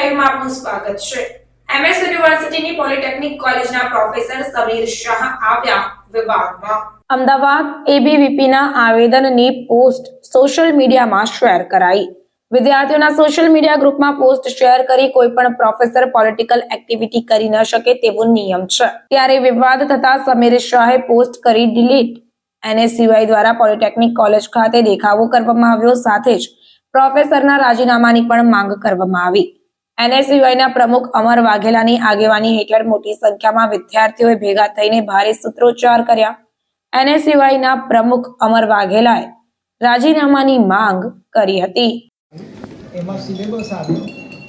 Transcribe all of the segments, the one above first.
લાઈવમાં આપનું સ્વાગત છે। એમએસ યુનિવર્સિટીની પોલિટેકનિક કોલેજના પ્રોફેસર સમીર શાહ આવ્યા વિવાદમાં। અમદાવાદ એબીવીપીના આવેદનની પોસ્ટ સોશિયલ મીડિયામાં શેર કરાઈ। વિદ્યાર્થીઓના સોશિયલ મીડિયા ગ્રુપમાં પોસ્ટ શેર કરી કોઈ પણ પ્રોફેસર પોલિટિકલ એક્ટિવિટી કરી ન શકે તેવો નિયમ છે। ત્યારે વિવાદ થતા સમીર શાહે પોસ્ટ કરી ડિલીટ। એનએસયુઆઈ દ્વારા પોલિટેકનિક કોલેજ ખાતે દેખાવો કરવામાં આવ્યો, સાથે જ પ્રોફેસરના રાજીનામાની પણ માંગ કરવામાં આવી। એનએસયુઆઈના પ્રમુખ અમર વાઘેલાની આગેવાની હેઠળ મોટી સંખ્યામાં વિદ્યાર્થીઓએ ભેગા થઈને ભારે સૂત્રોચ્ચાર કર્યા। એનએસયુઆઈના પ્રમુખ અમર વાઘેલાએ રાજીનામાની માંગ કરી હતી। એમાં સિલેબસ આવ્યો,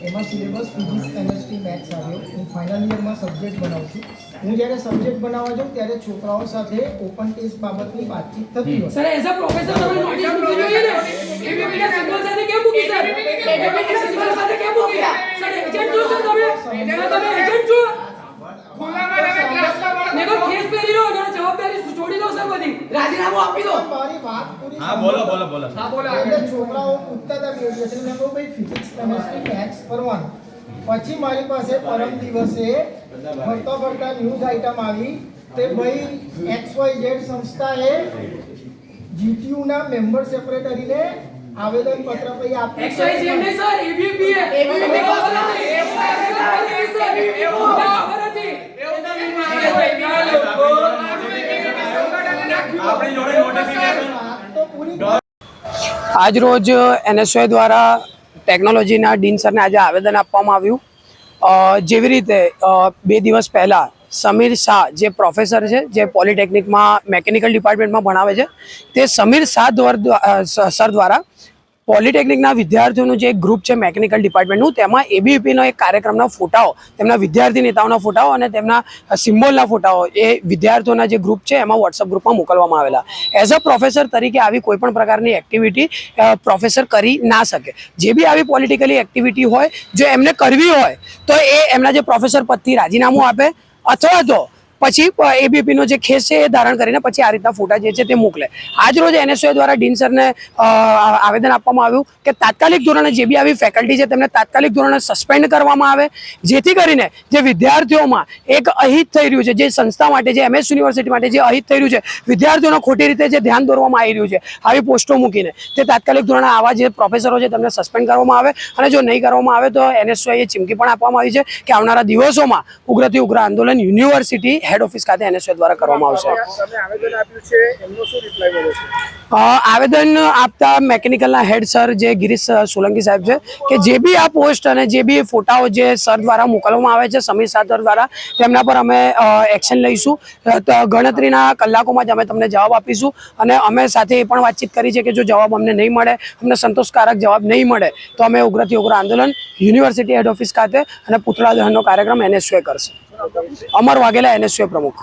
એમાં સિલેબસ ફિઝિક્સ કેમેસ્ટ્રી મેથ્સ આવ્યો। હું ફાઇનલ યરમાં સબ્જેક્ટ બનાવું છું। હું જ્યારે સબ્જેક્ટ બનાવવા જાઉં ત્યારે છોકરાઓ સાથે ઓપન ટેસ્ટ બાબતની વાતચીત થતી હોય। સર એઝ અ પ્રોફેસર તમે નોટિસ મૂકી જોઈએ ને એબીપીના સિમ્બોલ સાથે કેમ મૂકી સર? એબીપીના સિમ્બોલ સાથે કેમ મૂકી? સર એજન્ટ છો સર તમે એજન્ટ છો? ખુલ્લામાં તમે ક્લાસમાં મેકો કેસ પહેરી લો અને જવાબદારી છોડી દો સર બધી રાજીનામું આપી દો। મારી વાત પૂરી હા બોલો હા બોલો। એટલે છોકરાઓ પૂછતા હતા ગ્રેજ્યુએશન મેં કહું ભાઈ ફિઝિક્સ કેમેસ્ટ્રી મેથ્સ કરવાનું। પછી મારી પાસે પરમ દિવસે ફરતા ન્યૂઝ આઇટમ આવી તે ભાઈ XYZ સંસ્થાએ જીટીયુના મેમ્બર સેક્રેટરીને આવેદન પત્ર પછી આપ્યું। XYZ નહીં સર એબીપી એબીપી આજ રોજ એનએસયુઆઈ દ્વારા ટેકનોલોજીના ડીન સરને આજે આવેદન આપવામાં આવ્યું। જેવી રીતે 2 દિવસ પહેલાં સમીર શાહ જે પ્રોફેસર છે, જે પોલિટેકનિકમાં મેકેનિકલ ડિપાર્ટમેન્ટમાં ભણાવે છે, તે સમીર શાહ સર દ્વારા પોલિટેકનિકના વિદ્યાર્થીઓનું જે ગ્રુપ છે મેકેનિકલ ડિપાર્ટમેન્ટનું, તેમાં એબીવીપીનો એક કાર્યક્રમના ફોટાઓ, તેમના વિદ્યાર્થી નેતાઓના ફોટાઓ અને તેમના સિમ્બોલના ફોટાઓ એ વિદ્યાર્થીઓના જે ગ્રુપ છે એમાં વોટ્સઅપ ગ્રુપમાં મોકલવામાં આવેલા। એઝ અ પ્રોફેસર તરીકે આવી કોઈ પણ પ્રકારની એક્ટિવિટી પ્રોફેસર કરી ના શકે। જે બી આવી પોલિટિકલી એક્ટિવિટી હોય, જો એમને કરવી હોય તો એ એમના જે પ્રોફેસર પદથી રાજીનામું આપે અથવા તો પછી એબીવીપીનો જે ખેસ છે એ ધારણ કરીને પછી આ રીતના ફોટા જે છે તે મોકલે। આજ રોજ એનએસયુઆઈ દ્વારા ડીન સરને આવેદન આપવામાં આવ્યું કે તાત્કાલિક ધોરણે જે બી આવી ફેકલ્ટી છે તેમને તાત્કાલિક ધોરણે સસ્પેન્ડ કરવામાં આવે, જેથી કરીને જે વિદ્યાર્થીઓમાં એક અહિત થઈ રહ્યું છે, જે સંસ્થા માટે, જે એમએસ યુનિવર્સિટી માટે જે અહિત થઈ રહ્યું છે, વિદ્યાર્થીઓને ખોટી રીતે જે ધ્યાન દોરવામાં આવી રહ્યું છે આવી પોસ્ટો મૂકીને, તે તાત્કાલિક ધોરણે આવા જે પ્રોફેસરો છે તેમને સસ્પેન્ડ કરવામાં આવે। અને જો નહીં કરવામાં આવે તો એનએસયુઆઈએ ચીમકી પણ આપવામાં આવી છે કે આવનારા દિવસોમાં ઉગ્રથી ઉગ્ર આંદોલન યુનિવર્સિટી હેડ ઓફિસ ખાતે એનએસયુઆઈ દ્વારા કરવામાં આવશે। આવેદન આપતા મેકેનિકલના હેડ સર જે ગિરીશ સોલંકી સાહેબ છે કે જે બી આ પોસ્ટ અને જે બી ફોટાઓ જે સર દ્વારા મોકલવામાં આવે છે સમીર શાહ સર દ્વારા, તેમના પર અમે એક્શન લઈશું। ગણતરીના કલાકોમાં જ અમે તમને જવાબ આપીશું। અને અમે સાથે એ પણ વાતચીત કરી છે કે જો જવાબ અમને નહીં મળે, અમને સંતોષકારક જવાબ નહીં મળે તો અમે ઉગ્રથી ઉગ્ર આંદોલન યુનિવર્સિટી હેડ ઓફિસ ખાતે અને પૂતળા દહનનો કાર્યક્રમ એનએસયુઆઈ કરશે। અમર વાઘેલા, એનએસયુઆઈ પ્રમુખ।